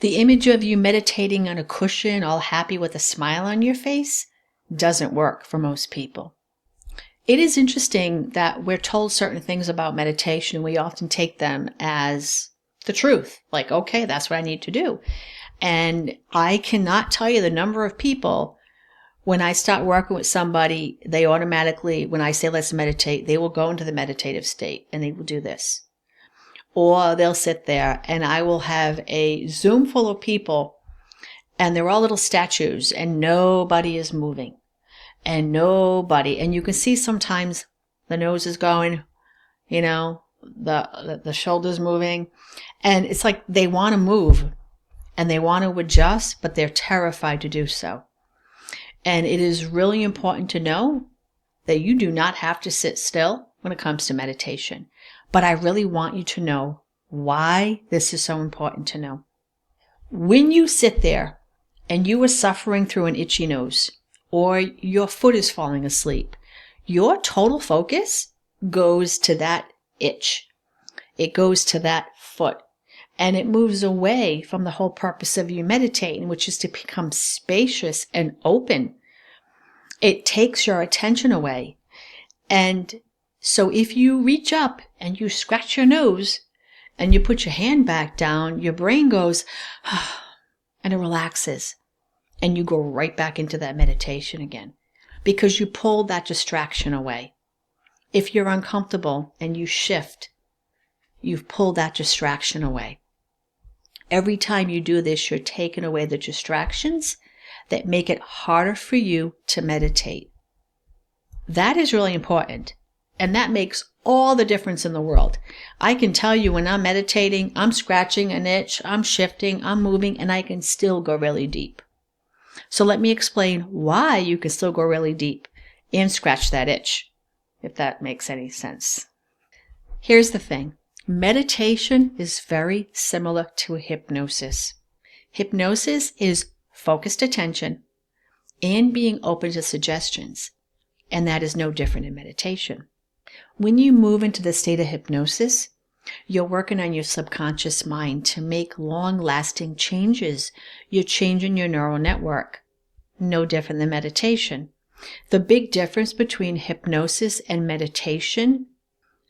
The image of you meditating on a cushion, all happy with a smile on your face, doesn't work for most people. It is interesting that we're told certain things about meditation. We often take them as the truth. Like, okay, that's what I need to do. And I cannot tell you the number of people, when I start working with somebody, they automatically, when I say let's meditate, they will go into the meditative state and they will do this. Or they'll sit there and I will have a Zoom full of people and they're all little statues and nobody is moving. And you can see sometimes the nose is going, the shoulders moving. And it's like they want to move and they want to adjust, but they're terrified to do so. And it is really important to know that you do not have to sit still when it comes to meditation. But I really want you to know why this is so important to know. When you sit there and you are suffering through an itchy nose, or your foot is falling asleep, your total focus goes to that itch. It goes to that foot. And it moves away from the whole purpose of you meditating, which is to become spacious and open. It takes your attention away. And so if you reach up and you scratch your nose and you put your hand back down, your brain goes, and it relaxes. And you go right back into that meditation again because you pulled that distraction away. If you're uncomfortable and you shift, you've pulled that distraction away. Every time you do this, you're taking away the distractions that make it harder for you to meditate. That is really important. And that makes all the difference in the world. I can tell you when I'm meditating, I'm scratching an itch, I'm shifting, I'm moving, and I can still go really deep. So let me explain why you can still go really deep and scratch that itch, if that makes any sense. Here's the thing. Meditation is very similar to hypnosis. Hypnosis is focused attention and being open to suggestions, and that is no different in meditation. When you move into the state of hypnosis, you're working on your subconscious mind to make long-lasting changes. You're changing your neural network. No different than meditation. The big difference between hypnosis and meditation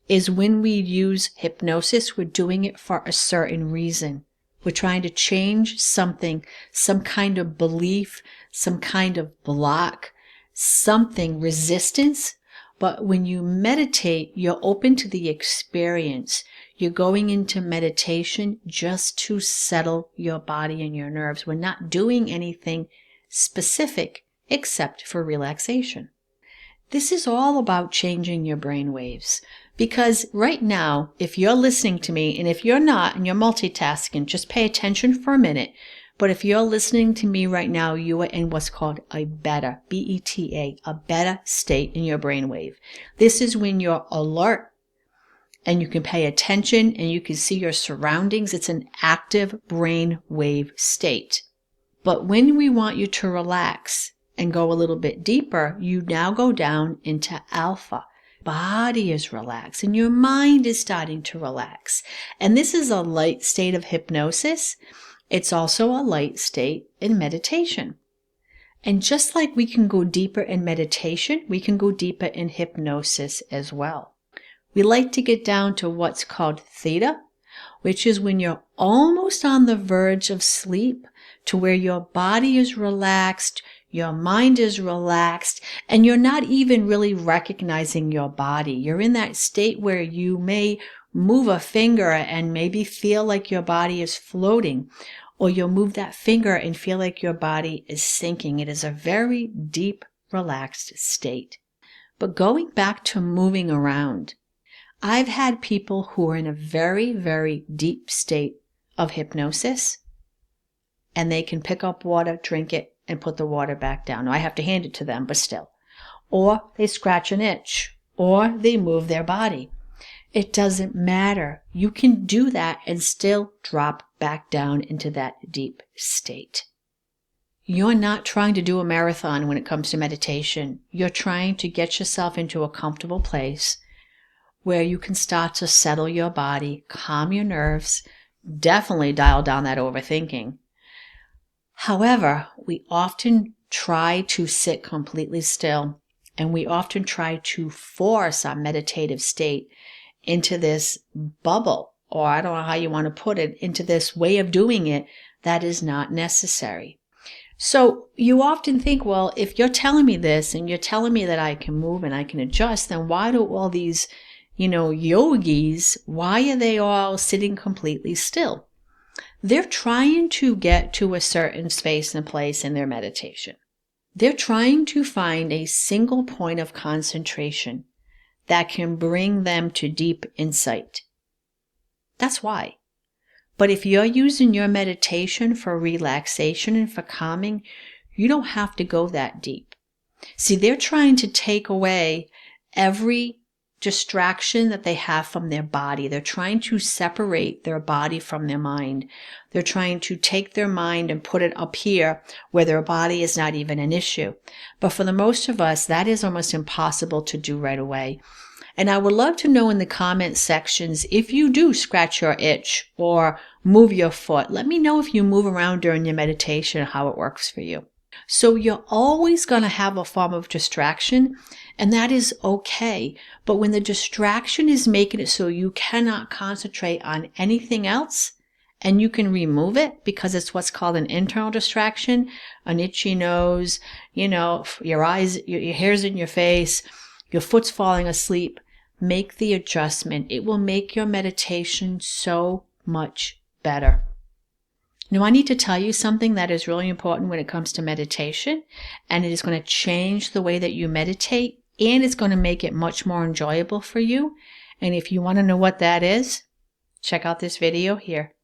is when we use hypnosis, we're doing it for a certain reason. We're trying to change something, some kind of belief, some kind of block, something, resistance. But when you meditate, you're open to the experience. You're going into meditation just to settle your body and your nerves. We're not doing anything specific except for relaxation. This is all about changing your brain waves. Because right now, if you're listening to me, and if you're not, and you're multitasking, just pay attention for a minute. But if you're listening to me right now, you are in what's called a beta, B-E-T-A, a beta state in your brainwave. This is when you're alert and you can pay attention and you can see your surroundings. It's an active brainwave state. But when we want you to relax and go a little bit deeper, you now go down into alpha. Body is relaxed and your mind is starting to relax. And this is a light state of hypnosis. It's also a light state in meditation. And just like we can go deeper in meditation, we can go deeper in hypnosis as well. We like to get down to what's called theta, which is when you're almost on the verge of sleep, to where your body is relaxed, your mind is relaxed, and you're not even really recognizing your body. You're in that state where you may move a finger and maybe feel like your body is floating, or you'll move that finger and feel like your body is sinking. It is a very deep, relaxed state. But going back to moving around, I've had people who are in a very, very deep state of hypnosis, and they can pick up water, drink it, and put the water back down. Now, I have to hand it to them, but still. Or they scratch an itch, or they move their body. It doesn't matter. You can do that and still drop back down into that deep state. You're not trying to do a marathon when it comes to meditation. You're trying to get yourself into a comfortable place where you can start to settle your body, calm your nerves, definitely dial down that overthinking. However, we often try to sit completely still, and we often try to force our meditative state into this bubble, or I don't know how you want to put it, into this way of doing it that is not necessary. So you often think, well, if you're telling me this and you're telling me that I can move and I can adjust, then why do all these, yogis, why are they all sitting completely still? They're trying to get to a certain space and place in their meditation. They're trying to find a single point of concentration that can bring them to deep insight. That's why. But if you're using your meditation for relaxation and for calming, you don't have to go that deep. See, they're trying to take away every distraction that they have from their body. They're trying to separate their body from their mind. They're trying to take their mind and put it up here where their body is not even an issue. But for the most of us, that is almost impossible to do right away. And I would love to know in the comment sections if you do scratch your itch or move your foot. Let me know if you move around during your meditation, how it works for you. So you're always going to have a form of distraction, and that is okay. But when the distraction is making it so you cannot concentrate on anything else, and you can remove it because it's what's called an internal distraction, an itchy nose, your eyes, your hair's in your face, your foot's falling asleep, make the adjustment. It will make your meditation so much better. Now, I need to tell you something that is really important when it comes to meditation, and it is going to change the way that you meditate, and it's going to make it much more enjoyable for you. And if you want to know what that is, check out this video here.